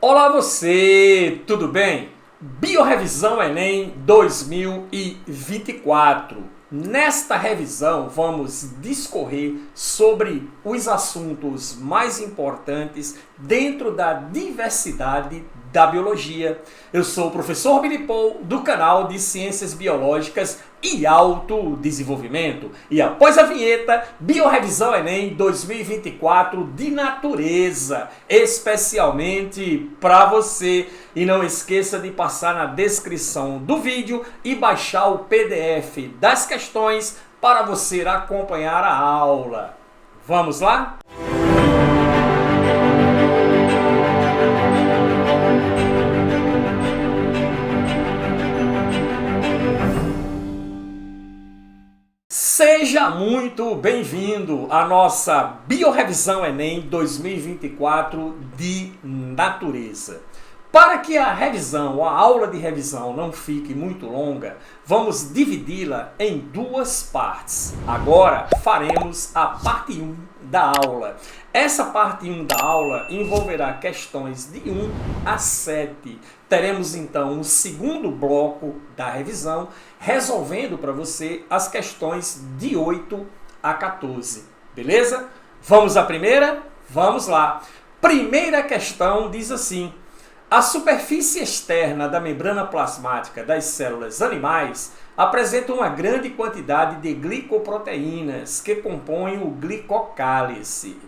Olá você, tudo bem? Biorevisão Enem 2024. Nesta revisão vamos discorrer sobre os assuntos mais importantes dentro da diversidade da biologia. Eu sou o professor Billy Paul do canal de Ciências Biológicas e Autodesenvolvimento. E após a vinheta, Biorevisão Enem 2024 de natureza, especialmente para você. E não esqueça de passar na descrição do vídeo e baixar o PDF das questões para você acompanhar a aula. Vamos lá? Seja muito bem-vindo à nossa Biorevisão Enem 2024 de natureza. Para que a revisão, a aula de revisão não fique muito longa, vamos dividi-la em duas partes. Agora faremos a parte 1 da aula. Essa parte 1 da aula envolverá questões de 1 a 7. Teremos então um segundo bloco da revisão, resolvendo para você as questões de 8 a 14. Beleza? Vamos à primeira? Vamos lá. Primeira questão diz assim: a superfície externa da membrana plasmática das células animais apresenta uma grande quantidade de glicoproteínas que compõem o glicocálice.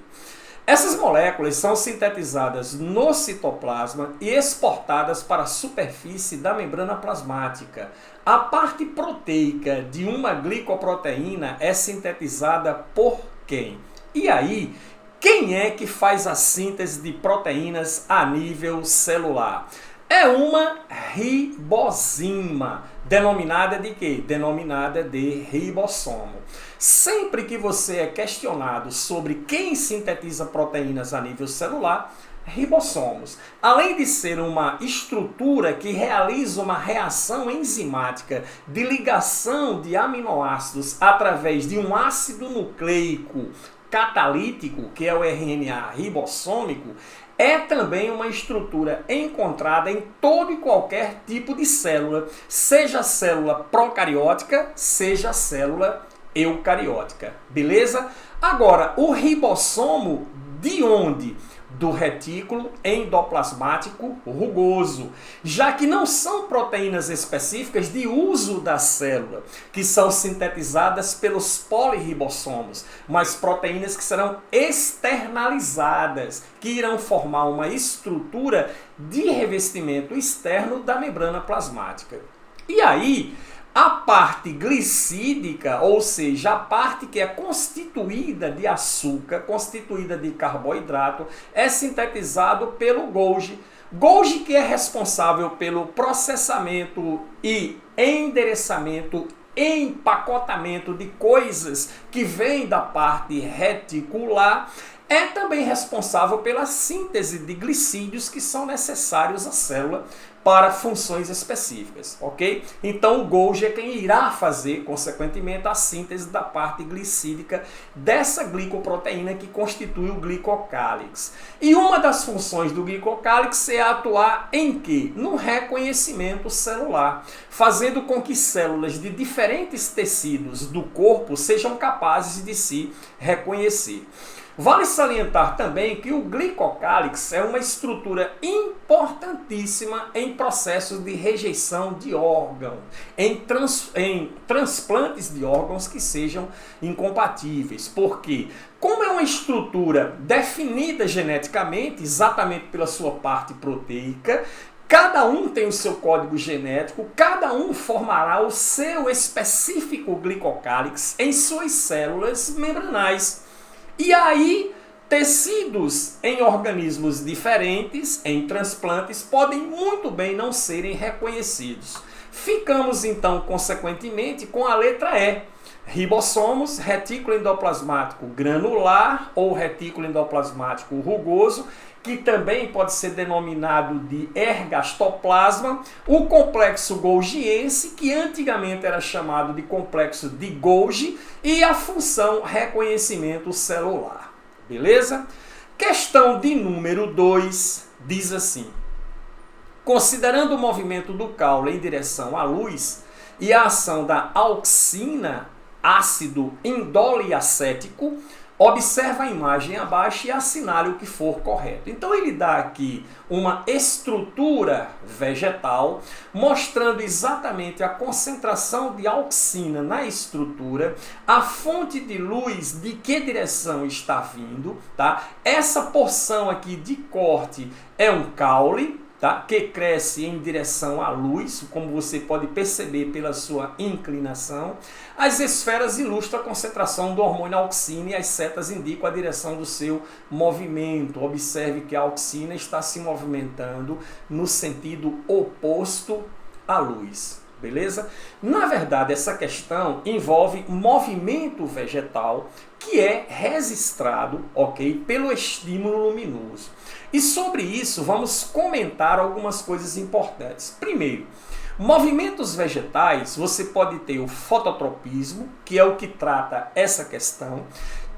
Essas moléculas são sintetizadas no citoplasma e exportadas para a superfície da membrana plasmática. A parte proteica de uma glicoproteína é sintetizada por quem? E aí, quem é que faz a síntese de proteínas a nível celular? É uma ribosima, denominada de quê? Denominada de ribossomo. Sempre que você é questionado sobre quem sintetiza proteínas a nível celular, ribossomos. Além de ser uma estrutura que realiza uma reação enzimática de ligação de aminoácidos através de um ácido nucleico catalítico, que é o RNA ribossômico, é também uma estrutura encontrada em todo e qualquer tipo de célula, seja célula procariótica, seja célula eucariótica. Beleza? Agora, o ribossomo de onde? Do retículo endoplasmático rugoso, já que não são proteínas específicas de uso da célula, que são sintetizadas pelos polirribossomos, mas proteínas que serão externalizadas, que irão formar uma estrutura de revestimento externo da membrana plasmática. E aí, a parte glicídica, ou seja, a parte que é constituída de açúcar, constituída de carboidrato, é sintetizado pelo Golgi. Golgi que é responsável pelo processamento e endereçamento, empacotamento de coisas que vêm da parte reticular, é também responsável pela síntese de glicídios que são necessários à célula para funções específicas, ok? Então o Golgi é quem irá fazer, consequentemente, a síntese da parte glicídica dessa glicoproteína que constitui o glicocálix. E uma das funções do glicocálix é atuar em quê? No reconhecimento celular, fazendo com que células de diferentes tecidos do corpo sejam capazes de se reconhecer. Vale salientar também que o glicocálix é uma estrutura importantíssima em processos de rejeição de órgão, em transplantes de órgãos que sejam incompatíveis. Porque, como é uma estrutura definida geneticamente, exatamente pela sua parte proteica, cada um tem o seu código genético, cada um formará o seu específico glicocálix em suas células membranais. E aí, tecidos em organismos diferentes, em transplantes, podem muito bem não serem reconhecidos. Ficamos então, consequentemente, com a letra E. Ribossomos, retículo endoplasmático granular ou retículo endoplasmático rugoso, que também pode ser denominado de ergastoplasma, o complexo golgiense, que antigamente era chamado de complexo de Golgi, e a função reconhecimento celular. Beleza? Questão de número 2 diz assim: Considerando o movimento do caule em direção à luz e a ação da auxina, ácido indoliacético, observa a imagem abaixo e assinale o que for correto. Então ele dá aqui uma estrutura vegetal, mostrando exatamente a concentração de auxina na estrutura, a fonte de luz de que direção está vindo, tá? Essa porção aqui de corte é um caule, tá? Que cresce em direção à luz, como você pode perceber pela sua inclinação. As esferas ilustram a concentração do hormônio auxina e as setas indicam a direção do seu movimento. Observe que a auxina está se movimentando no sentido oposto à luz. Beleza? Na verdade, essa questão envolve movimento vegetal que é registrado, ok, pelo estímulo luminoso. E sobre isso, vamos comentar algumas coisas importantes. Primeiro, movimentos vegetais, você pode ter o fototropismo, que é o que trata essa questão,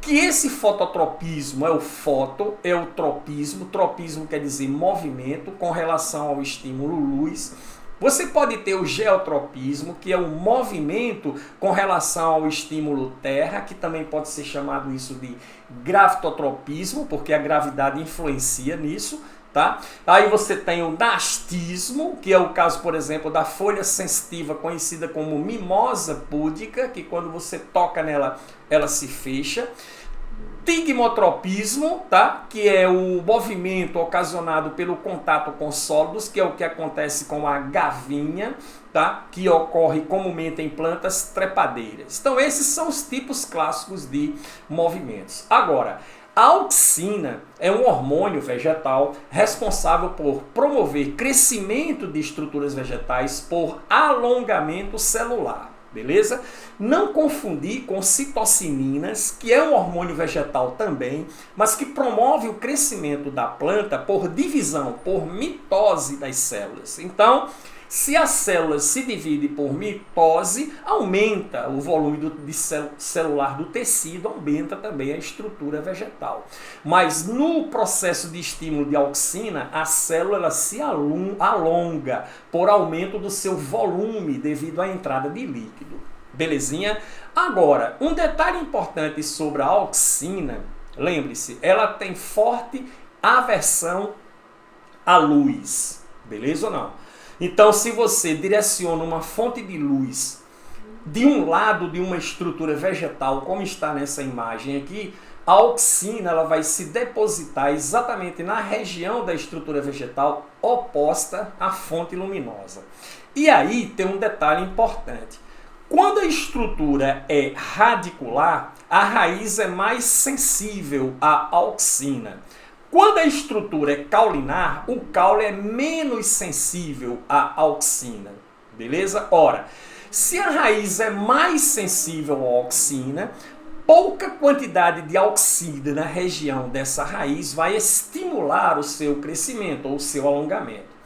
que esse fototropismo é o foto, é o tropismo, tropismo quer dizer movimento com relação ao estímulo luz. Você pode ter o geotropismo, que é o movimento com relação ao estímulo terra, que também pode ser chamado isso de gravitotropismo, porque a gravidade influencia nisso, tá? Aí você tem o nastismo, que é o caso, por exemplo, da folha sensitiva conhecida como mimosa púdica, que quando você toca nela, ela se fecha. Tigmotropismo, tá? Que é o movimento ocasionado pelo contato com sólidos, que é o que acontece com a gavinha, tá? Que ocorre comumente em plantas trepadeiras. Então esses são os tipos clássicos de movimentos. Agora, a auxina é um hormônio vegetal responsável por promover crescimento de estruturas vegetais por alongamento celular. Beleza? Não confundir com citocininas, que é um hormônio vegetal também, mas que promove o crescimento da planta por divisão, por mitose das células. Então, se as células se dividem por mitose, aumenta o volume celular do tecido, aumenta também a estrutura vegetal. Mas no processo de estímulo de auxina, a célula se alonga por aumento do seu volume devido à entrada de líquido. Belezinha? Agora, um detalhe importante sobre a auxina, lembre-se, ela tem forte aversão à luz. Beleza ou não? Então, se você direciona uma fonte de luz de um lado de uma estrutura vegetal, como está nessa imagem aqui, a auxina ela vai se depositar exatamente na região da estrutura vegetal oposta à fonte luminosa. E aí tem um detalhe importante. Quando a estrutura é radicular, a raiz é mais sensível à auxina. Quando a estrutura é caulinar, o caule é menos sensível à auxina. Beleza? Ora, se a raiz é mais sensível à auxina, pouca quantidade de auxina na região dessa raiz vai estimular o seu crescimento ou o seu alongamento.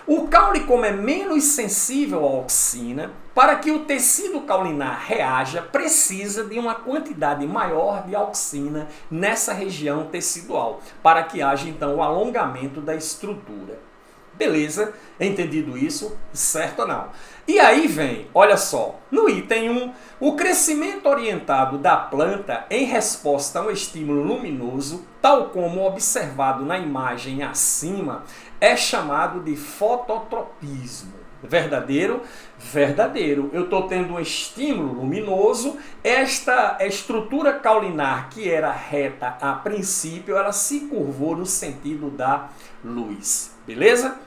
O caule, como é menos sensível à auxina, para que o tecido caulinar reaja, precisa de uma quantidade maior de auxina nessa região tecidual, para que haja então o alongamento da estrutura. Beleza? Entendido isso? Certo ou não? E aí vem, olha só, no item 1, o crescimento orientado da planta em resposta a um estímulo luminoso, tal como observado na imagem acima, é chamado de fototropismo. Verdadeiro? Verdadeiro. Eu estou tendo um estímulo luminoso, esta estrutura caulinar que era reta a princípio, ela se curvou no sentido da luz. Beleza?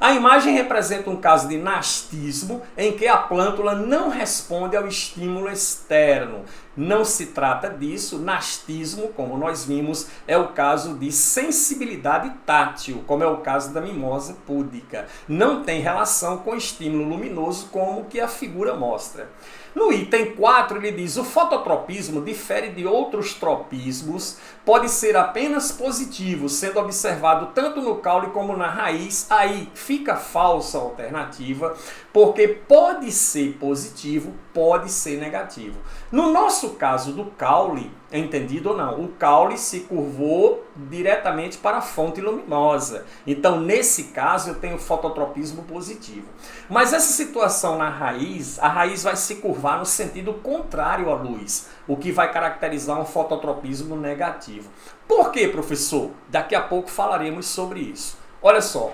A imagem representa um caso de nastismo em que a plântula não responde ao estímulo externo. Não se trata disso. Nastismo, como nós vimos, é o caso de sensibilidade tátil, como é o caso da mimosa púdica. Não tem relação com estímulo luminoso, como que a figura mostra. No item 4, ele diz: o fototropismo difere de outros tropismos, pode ser apenas positivo, sendo observado tanto no caule como na raiz. Aí fica falsa a alternativa, porque pode ser positivo, pode ser negativo. No nosso caso do caule, entendido ou não, o caule se curvou diretamente para a fonte luminosa. Então, nesse caso, eu tenho fototropismo positivo. Mas essa situação na raiz, a raiz vai se curvar no sentido contrário à luz, o que vai caracterizar um fototropismo negativo. Por quê, professor? Daqui a pouco falaremos sobre isso. Olha só.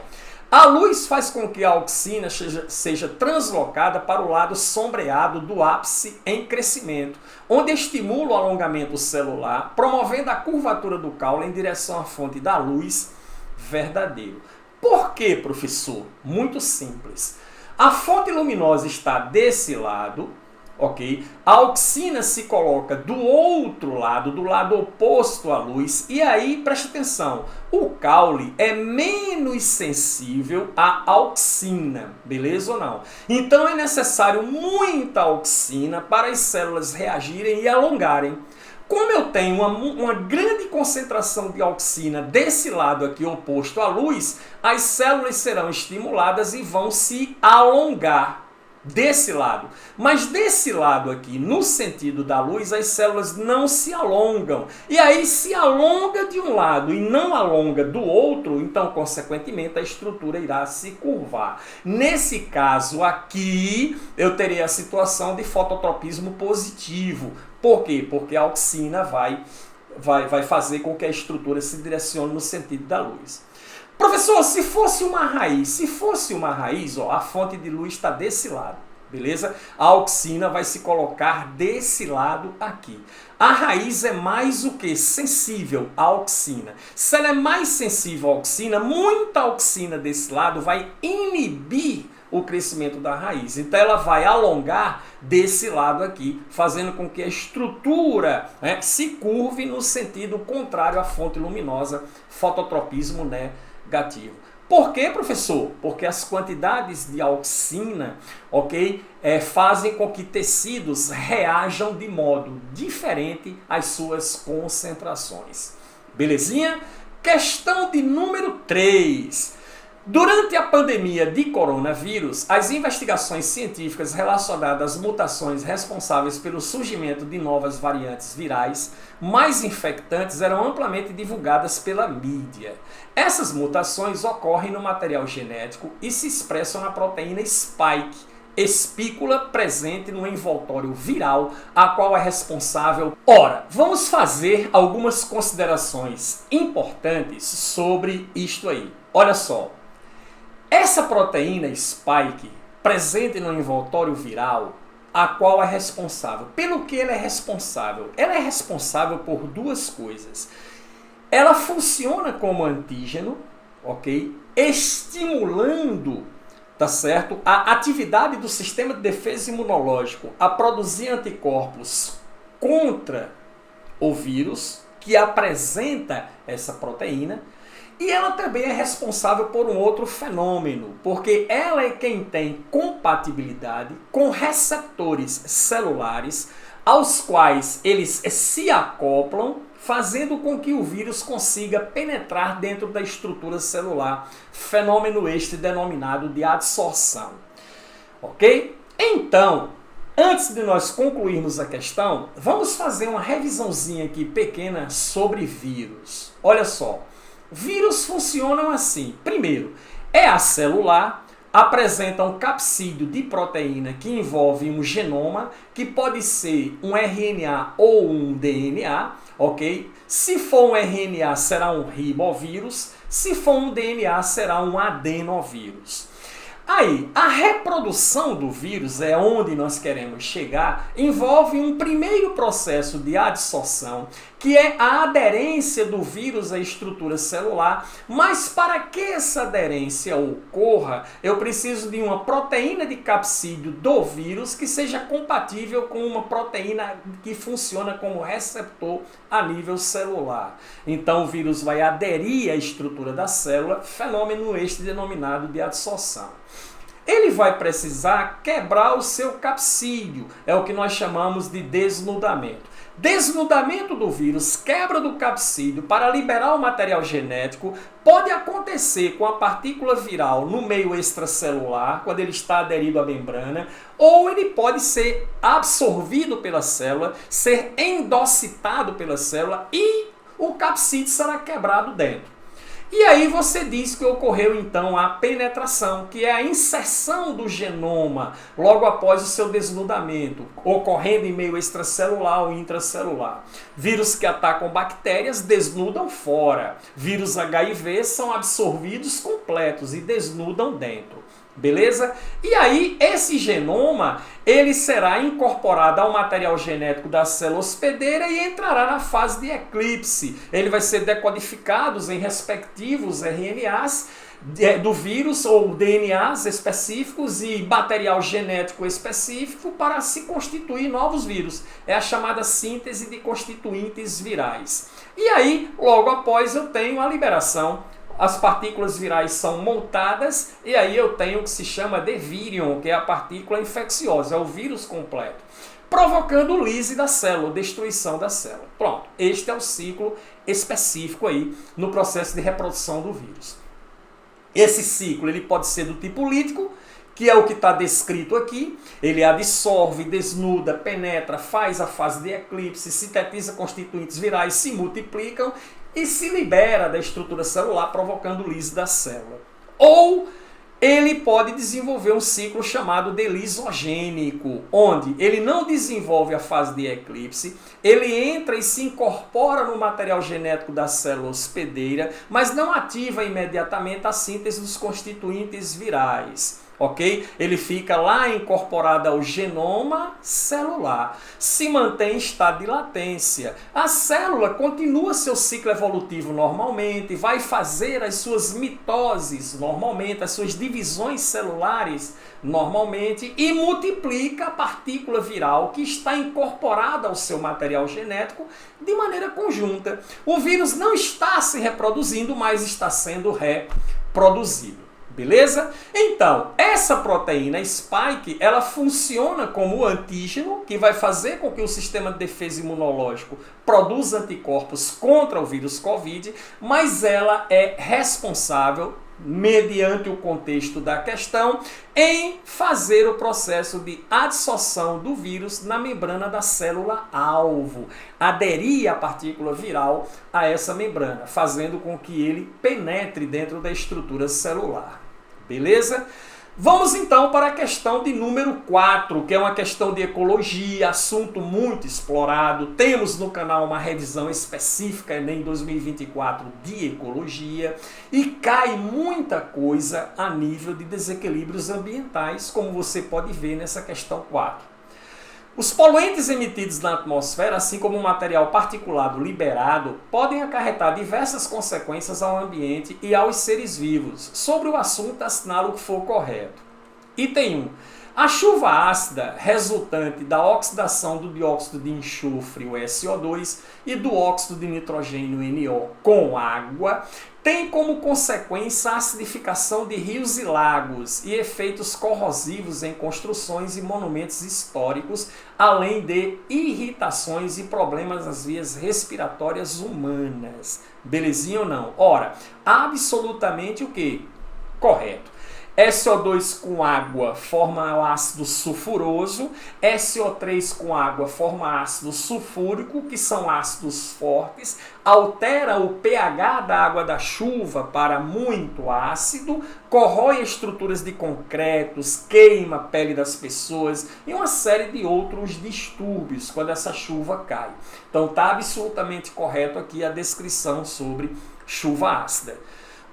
A luz faz com que a auxina seja translocada para o lado sombreado do ápice em crescimento, onde estimula o alongamento celular, promovendo a curvatura do caule em direção à fonte da luz verdadeira. Por quê, professor? Muito simples. A fonte luminosa está desse lado, ok? A auxina se coloca do outro lado, do lado oposto à luz, e aí, preste atenção, o caule é menos sensível à auxina, beleza ou não? Então é necessário muita auxina para as células reagirem e alongarem. Como eu tenho uma grande concentração de auxina desse lado aqui oposto à luz, as células serão estimuladas e vão se alongar. Desse lado. Mas desse lado aqui, no sentido da luz, as células não se alongam. E aí se alonga de um lado e não alonga do outro, então, consequentemente, a estrutura irá se curvar. Nesse caso aqui, eu terei a situação de fototropismo positivo. Por quê? Porque a auxina vai fazer com que a estrutura se direcione no sentido da luz. Professor, se fosse uma raiz, ó, a fonte de luz está desse lado, beleza? A auxina vai se colocar desse lado aqui. A raiz é mais o que? Sensível à auxina. Se ela é mais sensível à auxina, muita auxina desse lado vai inibir o crescimento da raiz. Então ela vai alongar desse lado aqui, fazendo com que a estrutura, né, se curve no sentido contrário à fonte luminosa, fototropismo negativo. Por quê, professor? Porque as quantidades de auxina, ok, fazem com que tecidos reajam de modo diferente às suas concentrações. Belezinha? Questão de número 3. Durante a pandemia de coronavírus, as investigações científicas relacionadas às mutações responsáveis pelo surgimento de novas variantes virais mais infectantes eram amplamente divulgadas pela mídia. Essas mutações ocorrem no material genético e se expressam na proteína spike, espícula presente no envoltório viral, a qual é responsável. Ora, vamos fazer algumas considerações importantes sobre isto aí. Olha só. Essa proteína spike, presente no envoltório viral, a qual é responsável. Pelo que ela é responsável? Ela é responsável por duas coisas. Ela funciona como antígeno, ok? Estimulando, tá certo? A atividade do sistema de defesa imunológico a produzir anticorpos contra o vírus que apresenta essa proteína. E ela também é responsável por um outro fenômeno, porque ela é quem tem compatibilidade com receptores celulares aos quais eles se acoplam, fazendo com que o vírus consiga penetrar dentro da estrutura celular, fenômeno este denominado de adsorção. Ok? Então, antes de nós concluirmos a questão, vamos fazer uma revisãozinha aqui pequena sobre vírus. Olha só. Vírus funcionam assim. Primeiro, é acelular, apresenta um capsídeo de proteína que envolve um genoma, que pode ser um RNA ou um DNA, ok? Se for um RNA, será um ribovírus. Se for um DNA, será um adenovírus. Aí, a reprodução do vírus, é onde nós queremos chegar, envolve um primeiro processo de adsorção, que é a aderência do vírus à estrutura celular, mas para que essa aderência ocorra, eu preciso de uma proteína de capsídeo do vírus que seja compatível com uma proteína que funciona como receptor a nível celular. Então o vírus vai aderir à estrutura da célula, fenômeno este denominado de adsorção. Ele vai precisar quebrar o seu capsídeo, é o que nós chamamos de desnudamento. Desnudamento do vírus, quebra do capsídeo para liberar o material genético, pode acontecer com a partícula viral no meio extracelular, quando ele está aderido à membrana, ou ele pode ser absorvido pela célula, ser endocitado pela célula e o capsídeo será quebrado dentro. E aí você diz que ocorreu então a penetração, que é a inserção do genoma logo após o seu desnudamento, ocorrendo em meio extracelular ou intracelular. Vírus que atacam bactérias desnudam fora. Vírus HIV são absorvidos completos e desnudam dentro. Beleza? E aí, esse genoma, ele será incorporado ao material genético da célula hospedeira e entrará na fase de eclipse. Ele vai ser decodificado em respectivos RNAs do vírus ou DNAs específicos e material genético específico para se constituir novos vírus. É a chamada síntese de constituintes virais. E aí, logo após, eu tenho a liberação. As partículas virais são montadas e aí eu tenho o que se chama de vírion, que é a partícula infecciosa, é o vírus completo, provocando lise da célula, destruição da célula. Pronto, este é o ciclo específico aí no processo de reprodução do vírus. Esse ciclo ele pode ser do tipo lítico, que é o que está descrito aqui. Ele absorve, desnuda, penetra, faz a fase de eclipse, sintetiza constituintes virais, se multiplicam e se libera da estrutura celular, provocando lise da célula. Ou ele pode desenvolver um ciclo chamado de lisogênico, onde ele não desenvolve a fase de eclipse, ele entra e se incorpora no material genético da célula hospedeira, mas não ativa imediatamente a síntese dos constituintes virais. Ok? Ele fica lá incorporado ao genoma celular, se mantém em estado de latência. A célula continua seu ciclo evolutivo normalmente, vai fazer as suas mitoses normalmente, as suas divisões celulares normalmente e multiplica a partícula viral que está incorporada ao seu material genético de maneira conjunta. O vírus não está se reproduzindo, mas está sendo reproduzido. Beleza? Então, essa proteína spike, ela funciona como antígeno, que vai fazer com que o sistema de defesa imunológico produza anticorpos contra o vírus Covid, mas ela é responsável, mediante o contexto da questão, em fazer o processo de adsorção do vírus na membrana da célula-alvo, aderir a partícula viral a essa membrana, fazendo com que ele penetre dentro da estrutura celular. Beleza? Vamos então para a questão de número 4, que é uma questão de ecologia, assunto muito explorado. Temos no canal uma revisão específica Enem 2024 de ecologia e cai muita coisa a nível de desequilíbrios ambientais, como você pode ver nessa questão 4. Os poluentes emitidos na atmosfera, assim como o material particulado liberado, podem acarretar diversas consequências ao ambiente e aos seres vivos. Sobre o assunto, assinala o que for correto. Item 1. A chuva ácida, resultante da oxidação do dióxido de enxofre, o SO2, e do óxido de nitrogênio, NO, com água, tem como consequência a acidificação de rios e lagos e efeitos corrosivos em construções e monumentos históricos, além de irritações e problemas nas vias respiratórias humanas. Belezinha ou não? Ora, absolutamente o quê? Correto. SO2 com água forma o ácido sulfuroso, SO3 com água forma ácido sulfúrico, que são ácidos fortes, altera o pH da água da chuva para muito ácido, corrói estruturas de concretos, queima a pele das pessoas e uma série de outros distúrbios quando essa chuva cai. Então está absolutamente correto aqui a descrição sobre chuva ácida.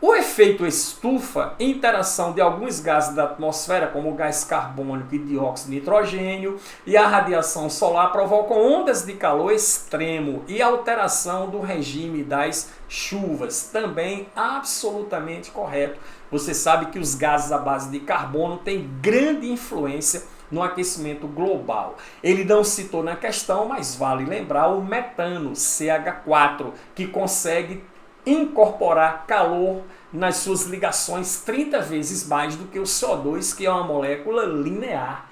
O efeito estufa, interação de alguns gases da atmosfera, como o gás carbônico e dióxido de nitrogênio, e a radiação solar provocam ondas de calor extremo e alteração do regime das chuvas. Também absolutamente correto. Você sabe que os gases à base de carbono têm grande influência no aquecimento global. Ele não citou na questão, mas vale lembrar o metano, CH4, que consegue incorporar calor nas suas ligações 30 vezes mais do que o CO2, que é uma molécula linear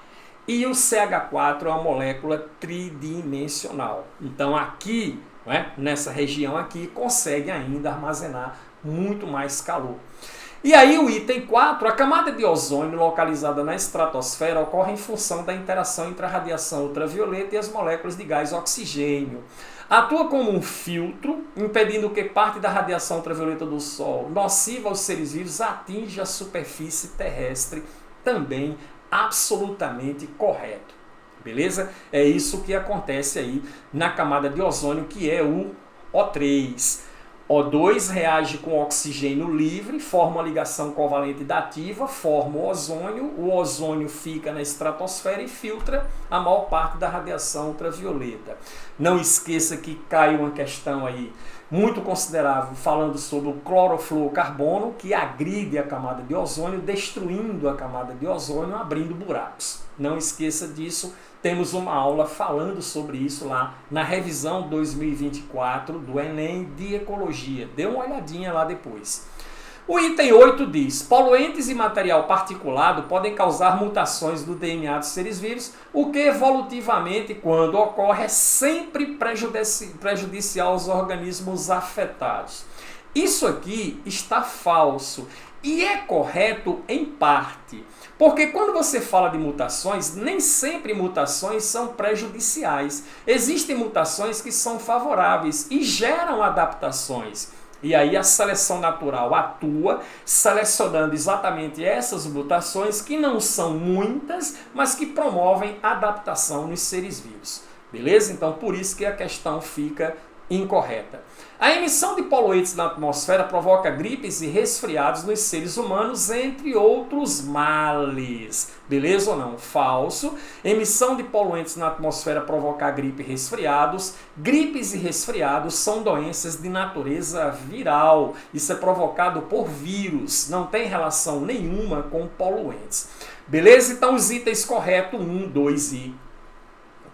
e o CH4 é uma molécula tridimensional. Então aqui, nessa região aqui, consegue ainda armazenar muito mais calor. E aí o item 4, a camada de ozônio localizada na estratosfera ocorre em função da interação entre a radiação ultravioleta e as moléculas de gás oxigênio. Atua como um filtro, impedindo que parte da radiação ultravioleta do Sol, nociva aos seres vivos, atinja a superfície terrestre, também absolutamente correto. Beleza? É isso que acontece aí na camada de ozônio, que é o O3. O2 reage com oxigênio livre, forma uma ligação covalente dativa, forma o ozônio fica na estratosfera e filtra a maior parte da radiação ultravioleta. Não esqueça que cai uma questão aí muito considerável falando sobre o clorofluorocarbono, que agride a camada de ozônio, destruindo a camada de ozônio, abrindo buracos. Não esqueça disso. Temos uma aula falando sobre isso lá na revisão 2024 do Enem de Ecologia. Dê uma olhadinha lá depois. O item 8 diz: poluentes e material particulado podem causar mutações do DNA dos seres vivos, o que evolutivamente, quando ocorre, é sempre prejudicial aos organismos afetados. Isso aqui está falso e é correto em parte. Porque quando você fala de mutações, nem sempre mutações são prejudiciais. Existem mutações que são favoráveis e geram adaptações. E aí a seleção natural atua, selecionando exatamente essas mutações, que não são muitas, mas que promovem adaptação nos seres vivos. Beleza? Então, por isso que a questão fica incorreta. A emissão de poluentes na atmosfera provoca gripes e resfriados nos seres humanos, entre outros males. Beleza ou não? Falso. Emissão de poluentes na atmosfera provoca gripe e resfriados. Gripes e resfriados são doenças de natureza viral. Isso é provocado por vírus. Não tem relação nenhuma com poluentes. Beleza? Então os itens corretos 1, 2 e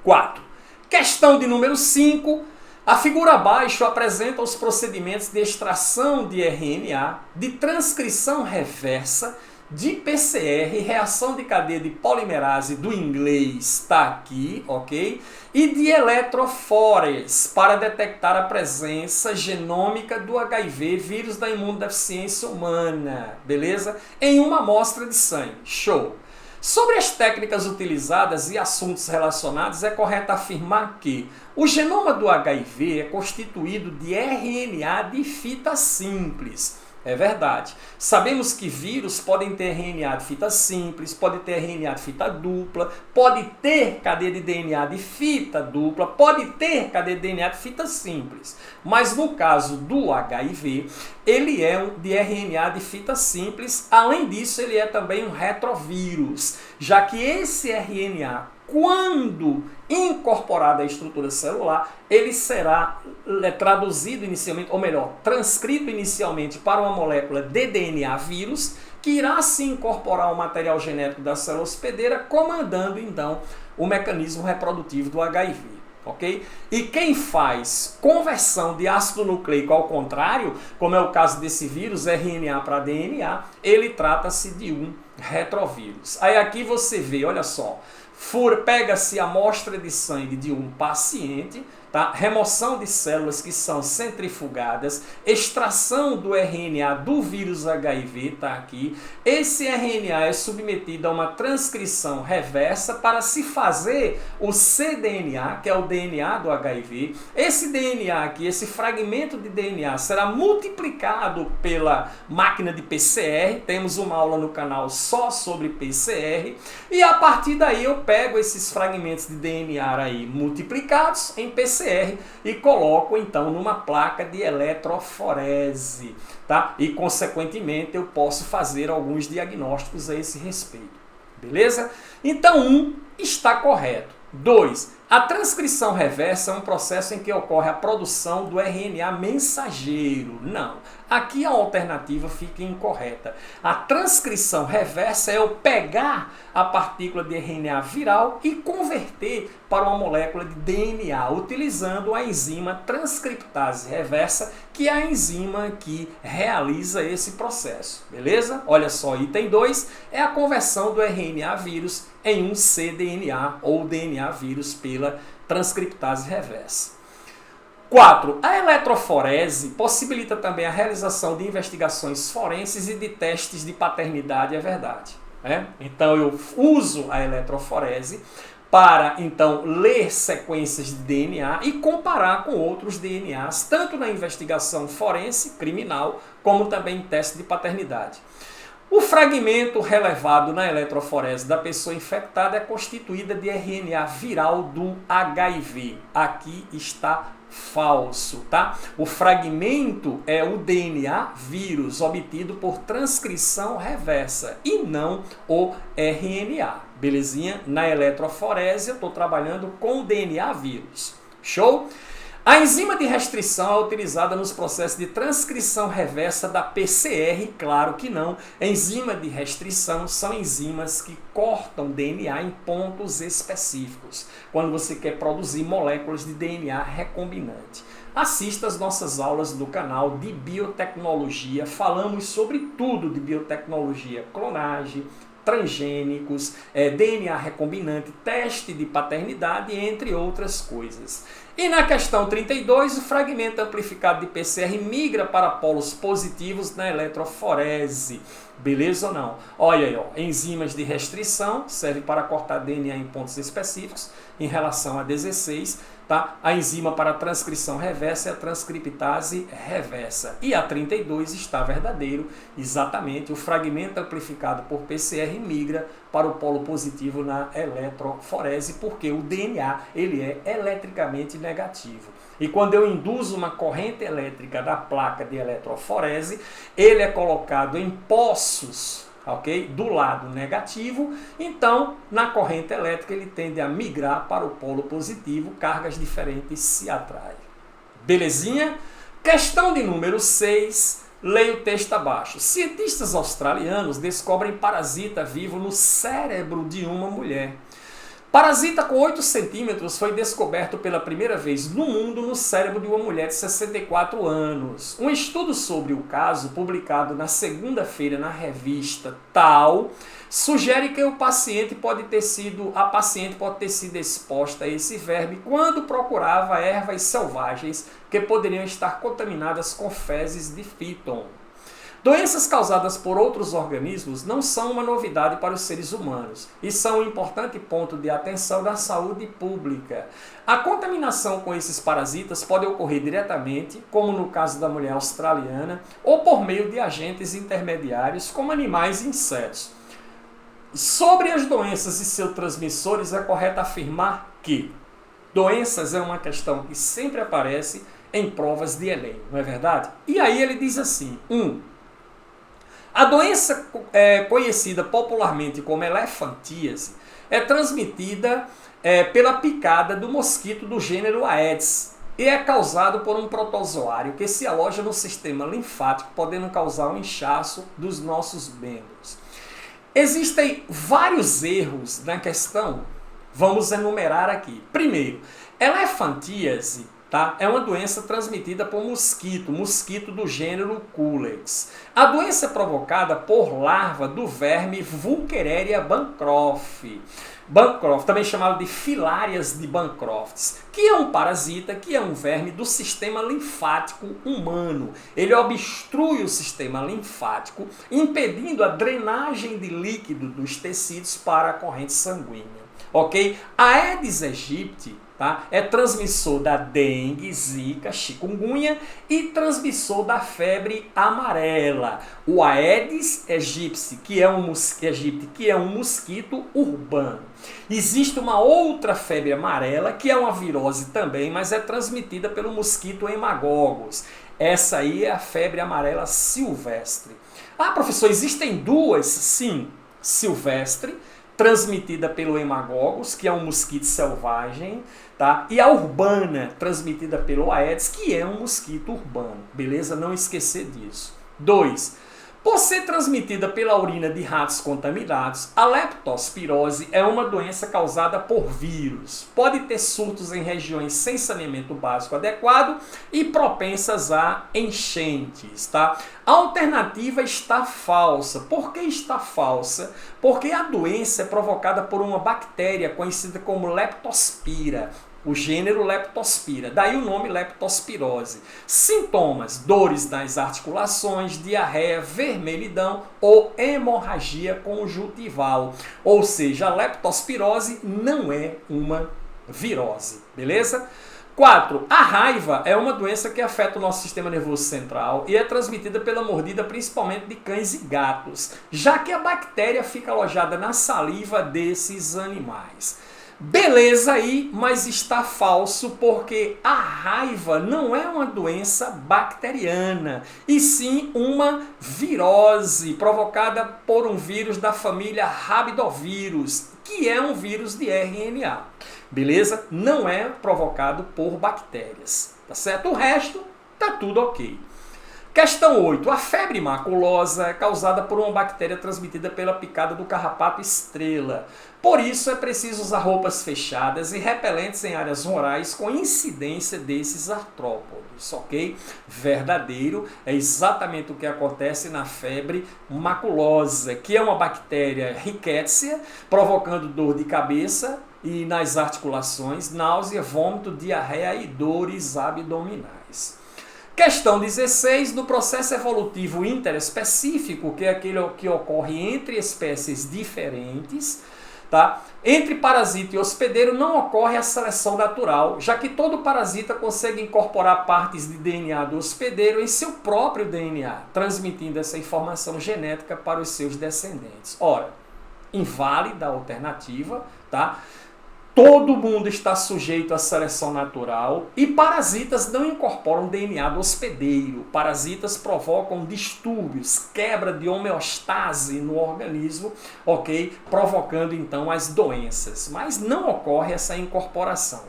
4. Questão de número 5. A figura abaixo apresenta os procedimentos de extração de RNA, de transcrição reversa, de PCR, reação de cadeia de polimerase do inglês, está aqui, ok? E de eletrofórese, para detectar a presença genômica do HIV, vírus da imunodeficiência humana, beleza? Em uma amostra de sangue. Show! Sobre as técnicas utilizadas e assuntos relacionados, é correto afirmar que o genoma do HIV é constituído de RNA de fita simples. É verdade. Sabemos que vírus podem ter RNA de fita simples, pode ter RNA de fita dupla, pode ter cadeia de DNA de fita dupla, pode ter cadeia de DNA de fita simples. Mas no caso do HIV, ele é de RNA de fita simples. Além disso, ele é também um retrovírus, já que esse RNA, quando incorporado à estrutura celular, ele será traduzido inicialmente, ou melhor, transcrito inicialmente para uma molécula de DNA vírus, que irá se incorporar ao material genético da célula hospedeira, comandando então o mecanismo reprodutivo do HIV. Ok? E quem faz conversão de ácido nucleico ao contrário, como é o caso desse vírus, RNA para DNA, ele trata-se de um retrovírus. Aí aqui você vê, olha só, pega-se a amostra de sangue de um paciente, tá? Remoção de células que são centrifugadas, extração do RNA do vírus HIV, tá aqui. Esse RNA é submetido a uma transcrição reversa para se fazer o cDNA, que é o DNA do HIV. Esse DNA aqui, esse fragmento de DNA será multiplicado pela máquina de PCR. Temos uma aula no canal só sobre PCR. E a partir daí eu pego esses fragmentos de DNA aí multiplicados em PCR e coloco então numa placa de eletroforese, tá? E consequentemente eu posso fazer alguns diagnósticos a esse respeito. Beleza? Então 1 está correto. 2, A transcrição reversa é um processo em que ocorre a produção do RNA mensageiro. Não, aqui a alternativa fica incorreta. A transcrição reversa é eu pegar a partícula de RNA viral e converter para uma molécula de DNA, utilizando a enzima transcriptase reversa, que é a enzima que realiza esse processo. Beleza? Olha só, item 2 é a conversão do RNA vírus em um cDNA ou DNA vírus pela transcriptase reversa. 4. A eletroforese possibilita também a realização de investigações forenses e de testes de paternidade, é verdade. Né? Então eu uso a eletroforese para então ler sequências de DNA e comparar com outros DNAs, tanto na investigação forense, criminal, como também em teste de paternidade. O fragmento relevado na eletroforese da pessoa infectada é constituída de RNA viral do HIV. Aqui está falso, tá? O fragmento é o DNA vírus obtido por transcrição reversa e não o RNA. Belezinha? Na eletroforese eu estou trabalhando com o DNA vírus. Show? A enzima de restrição é utilizada nos processos de transcrição reversa da PCR? Claro que não. Enzima de restrição são enzimas que cortam DNA em pontos específicos, quando você quer produzir moléculas de DNA recombinante. Assista as nossas aulas do canal de biotecnologia. Falamos sobre tudo de biotecnologia, clonagem, transgênicos, DNA recombinante, teste de paternidade, entre outras coisas. E na questão 32, o fragmento amplificado de PCR migra para polos positivos na eletroforese. Beleza ou não? Olha aí, ó, enzimas de restrição servem para cortar DNA em pontos específicos. Em relação a 16, tá? A enzima para transcrição reversa é a transcriptase reversa. E a 32 está verdadeiro, exatamente. O fragmento amplificado por PCR migra para o polo positivo na eletroforese, porque o DNA ele é eletricamente negativo. E quando eu induzo uma corrente elétrica da placa de eletroforese, ele é colocado em poços, ok? Do lado negativo, então na corrente elétrica ele tende a migrar para o polo positivo, cargas diferentes se atraem. Belezinha? Questão de número 6, leia o texto abaixo. Cientistas australianos descobrem parasita vivo no cérebro de uma mulher. Parasita com 8 centímetros foi descoberto pela primeira vez no mundo no cérebro de uma mulher de 64 anos. Um estudo sobre o caso, publicado na segunda-feira na revista Tal, sugere que a paciente pode ter sido exposta a esse verme quando procurava ervas selvagens que poderiam estar contaminadas com fezes de fíton. Doenças causadas por outros organismos não são uma novidade para os seres humanos e são um importante ponto de atenção da saúde pública. A contaminação com esses parasitas pode ocorrer diretamente, como no caso da mulher australiana, ou por meio de agentes intermediários, como animais e insetos. Sobre as doenças e seus transmissores, é correto afirmar que doenças é uma questão que sempre aparece em provas de Enem, não é verdade? E aí ele diz assim, a doença conhecida popularmente como elefantíase é transmitida pela picada do mosquito do gênero Aedes e é causado por um protozoário que se aloja no sistema linfático, podendo causar um inchaço dos nossos membros. Existem vários erros na questão, vamos enumerar aqui. Primeiro, elefantíase, tá? É uma doença transmitida por mosquito do gênero Culex. A doença é provocada por larva do verme Vulchereria bancroft, também chamado de filárias de Bancroft, que é um parasita, que é um verme do sistema linfático humano. Ele obstrui o sistema linfático, impedindo a drenagem de líquido dos tecidos para a corrente sanguínea. Ok? A Aedes aegypti, tá? É transmissor da dengue, zika, chikungunya e transmissor da febre amarela. O Aedes aegypti, que é um mosquito urbano. Existe uma outra febre amarela, que é uma virose também, mas é transmitida pelo mosquito hemagogos. Essa aí é a febre amarela silvestre. Ah, professor, existem duas? Sim, silvestre transmitida pelo hemagogos, que é um mosquito selvagem, tá? E a urbana, transmitida pelo Aedes, que é um mosquito urbano, beleza? Não esquecer disso. 2. Por ser transmitida pela urina de ratos contaminados, a leptospirose é uma doença causada por vírus. Pode ter surtos em regiões sem saneamento básico adequado e propensas a enchentes, tá? A alternativa está falsa. Por que está falsa? Porque a doença é provocada por uma bactéria conhecida como Leptospira. O gênero Leptospira, daí o nome leptospirose. Sintomas: dores nas articulações, diarreia, vermelhidão ou hemorragia conjuntival. Ou seja, a leptospirose não é uma virose, beleza? 4. A raiva é uma doença que afeta o nosso sistema nervoso central e é transmitida pela mordida principalmente de cães e gatos, já que a bactéria fica alojada na saliva desses animais. Beleza aí, mas está falso porque a raiva não é uma doença bacteriana, e sim uma virose provocada por um vírus da família Rabidovírus, que é um vírus de RNA. Beleza? Não é provocado por bactérias, tá certo? O resto tá tudo ok. Questão 8. A febre maculosa é causada por uma bactéria transmitida pela picada do carrapato estrela. Por isso é preciso usar roupas fechadas e repelentes em áreas rurais com incidência desses artrópodes, ok? Verdadeiro, é exatamente o que acontece na febre maculosa, que é uma bactéria rickettsia, provocando dor de cabeça e nas articulações, náusea, vômito, diarreia e dores abdominais. Questão 16, no processo evolutivo interespecífico, que é aquele que ocorre entre espécies diferentes, tá? Entre parasita e hospedeiro não ocorre a seleção natural, já que todo parasita consegue incorporar partes de DNA do hospedeiro em seu próprio DNA, transmitindo essa informação genética para os seus descendentes. Ora, inválida a alternativa, tá? Todo mundo está sujeito à seleção natural e parasitas não incorporam DNA do hospedeiro. Parasitas provocam distúrbios, quebra de homeostase no organismo, ok? Provocando então as doenças. Mas não ocorre essa incorporação.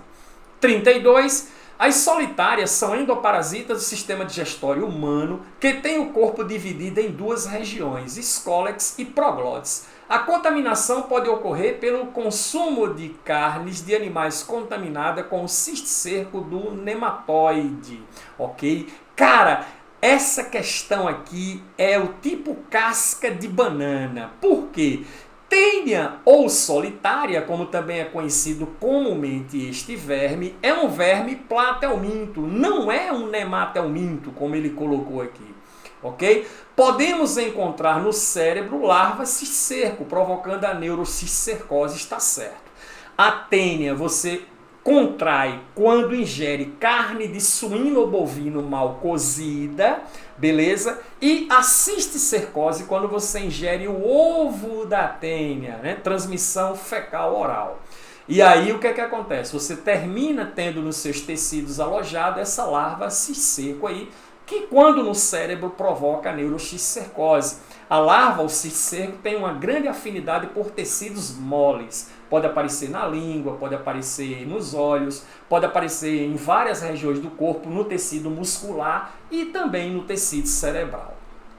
32. As solitárias são endoparasitas do sistema digestório humano que tem o corpo dividido em duas regiões, escólex e proglótis. A contaminação pode ocorrer pelo consumo de carnes de animais contaminadas com o cisticerco do nematóide, ok? Cara, essa questão aqui é o tipo casca de banana. Por quê? Tênia ou solitária, como também é conhecido comumente este verme, é um verme platelminto, não é um nematelminto, como ele colocou aqui. Ok? Podemos encontrar no cérebro larvas cisticerco, provocando a neurocisticercose, está certo. A tênia você contrai quando ingere carne de suíno ou bovino mal cozida, beleza? E a cisticercose quando você ingere o ovo da tênia, né? Transmissão fecal oral. E aí o que é que acontece? Você termina tendo nos seus tecidos alojado essa larva cisticerco aí, que quando no cérebro provoca a neurocisticercose. A larva, o cisticerco, tem uma grande afinidade por tecidos moles. Pode aparecer na língua, pode aparecer nos olhos, pode aparecer em várias regiões do corpo, no tecido muscular e também no tecido cerebral.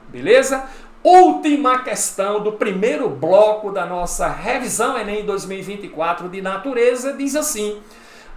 Beleza? Última questão do primeiro bloco da nossa revisão Enem 2024 de natureza, diz assim: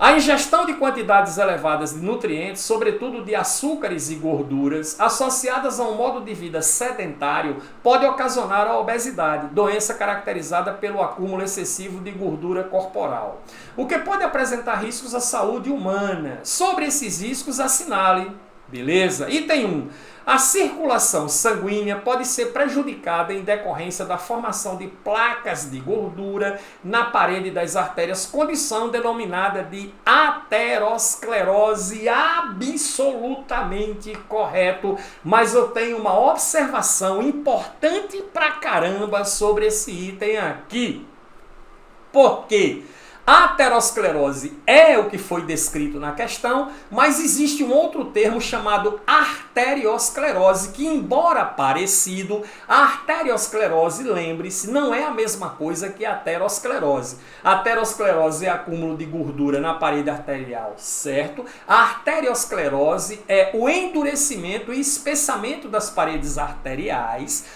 a ingestão de quantidades elevadas de nutrientes, sobretudo de açúcares e gorduras, associadas a um modo de vida sedentário, pode ocasionar a obesidade, doença caracterizada pelo acúmulo excessivo de gordura corporal, o que pode apresentar riscos à saúde humana. Sobre esses riscos, assinale. Beleza? Item 1. A circulação sanguínea pode ser prejudicada em decorrência da formação de placas de gordura na parede das artérias, condição denominada de aterosclerose. Absolutamente correto, mas eu tenho uma observação importante pra caramba sobre esse item aqui. Por quê? A aterosclerose é o que foi descrito na questão, mas existe um outro termo chamado arteriosclerose, que embora parecido, a arteriosclerose, lembre-se, não é a mesma coisa que a aterosclerose. A aterosclerose é acúmulo de gordura na parede arterial, certo? A arteriosclerose é o endurecimento e espessamento das paredes arteriais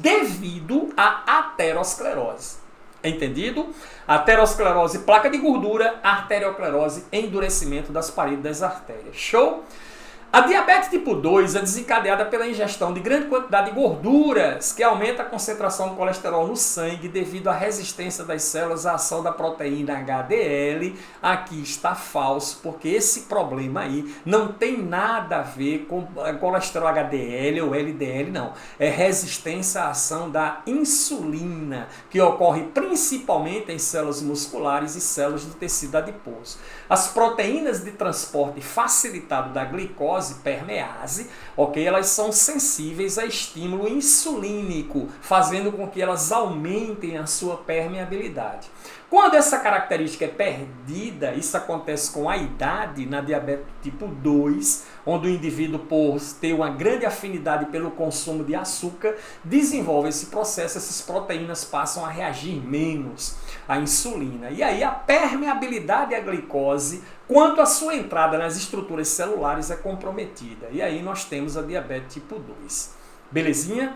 devido à aterosclerose. Entendido? Aterosclerose, placa de gordura, arteriosclerose, endurecimento das paredes das artérias. Show? A diabetes tipo 2 é desencadeada pela ingestão de grande quantidade de gorduras, que aumenta a concentração de colesterol no sangue devido à resistência das células à ação da proteína HDL. Aqui está falso, porque esse problema aí não tem nada a ver com colesterol HDL ou LDL, não. É resistência à ação da insulina, que ocorre principalmente em células musculares e células do tecido adiposo. As proteínas de transporte facilitado da glicose, permease, ok? Elas são sensíveis a estímulo insulínico, fazendo com que elas aumentem a sua permeabilidade. Quando essa característica é perdida, isso acontece com a idade, na diabetes tipo 2, onde o indivíduo, por ter uma grande afinidade pelo consumo de açúcar, desenvolve esse processo, essas proteínas passam a reagir menos à insulina. E aí a permeabilidade à glicose, quanto à sua entrada nas estruturas celulares, é comprometida. E aí nós temos a diabetes tipo 2. Belezinha?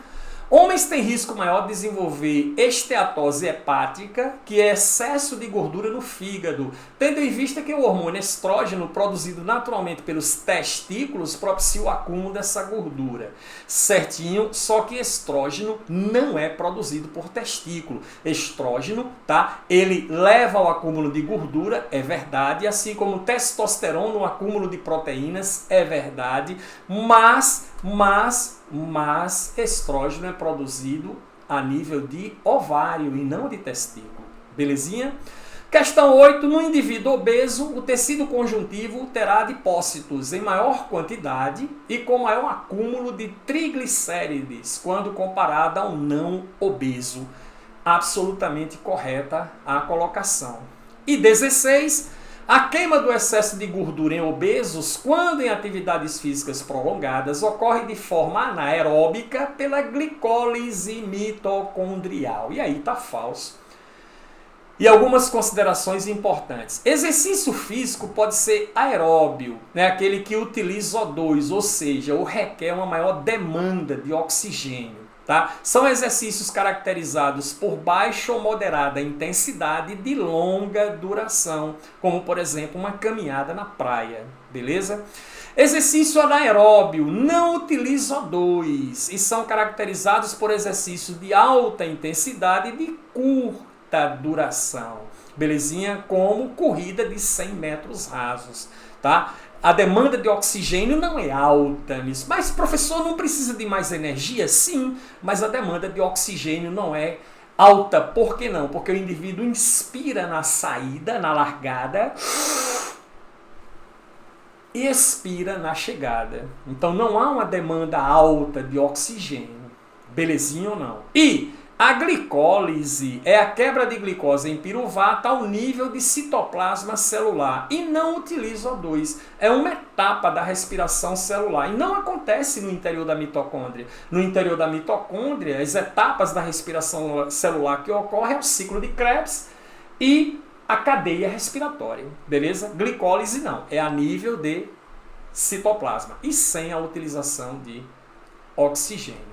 Homens têm risco maior de desenvolver esteatose hepática, que é excesso de gordura no fígado, tendo em vista que o hormônio estrógeno, produzido naturalmente pelos testículos, propicia o acúmulo dessa gordura. Certinho? Só que estrógeno não é produzido por testículo. Estrógeno, tá? Ele leva ao acúmulo de gordura, é verdade, assim como testosterona, o acúmulo de proteínas, é verdade, mas estrógeno é produzido a nível de ovário e não de testículo. Belezinha? Questão 8. No indivíduo obeso, o tecido conjuntivo terá adipócitos em maior quantidade e com maior acúmulo de triglicérides quando comparado ao não obeso. Absolutamente correta a colocação. E 16. A queima do excesso de gordura em obesos, quando em atividades físicas prolongadas, ocorre de forma anaeróbica pela glicólise mitocondrial. E aí está falso. E algumas considerações importantes. Exercício físico pode ser aeróbio, né? Aquele que utiliza O2, ou seja, ou requer uma maior demanda de oxigênio. Tá? São exercícios caracterizados por baixa ou moderada intensidade de longa duração, como por exemplo uma caminhada na praia, beleza? Exercício anaeróbio não utiliza O2 e são caracterizados por exercícios de alta intensidade e de curta duração, belezinha? Como corrida de 100 metros rasos, tá? A demanda de oxigênio não é alta nisso. Mas, professor, não precisa de mais energia? Sim, mas a demanda de oxigênio não é alta. Por que não? Porque o indivíduo inspira na saída, na largada, e expira na chegada. Então, não há uma demanda alta de oxigênio. Belezinha ou não? E a glicólise é a quebra de glicose em piruvato ao nível de citoplasma celular e não utiliza O2. É uma etapa da respiração celular e não acontece no interior da mitocôndria. No interior da mitocôndria, as etapas da respiração celular que ocorrem é o ciclo de Krebs e a cadeia respiratória, beleza? Glicólise não, é a nível de citoplasma e sem a utilização de oxigênio.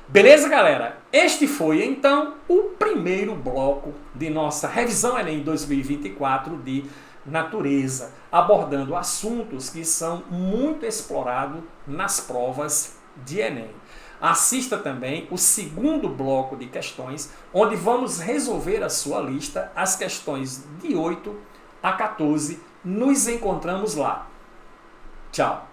Beleza, galera? Este foi, então, o primeiro bloco de nossa revisão Enem 2024 de natureza, abordando assuntos que são muito explorados nas provas de Enem. Assista também o segundo bloco de questões, onde vamos resolver a sua lista, as questões de 8 a 14. Nos encontramos lá. Tchau!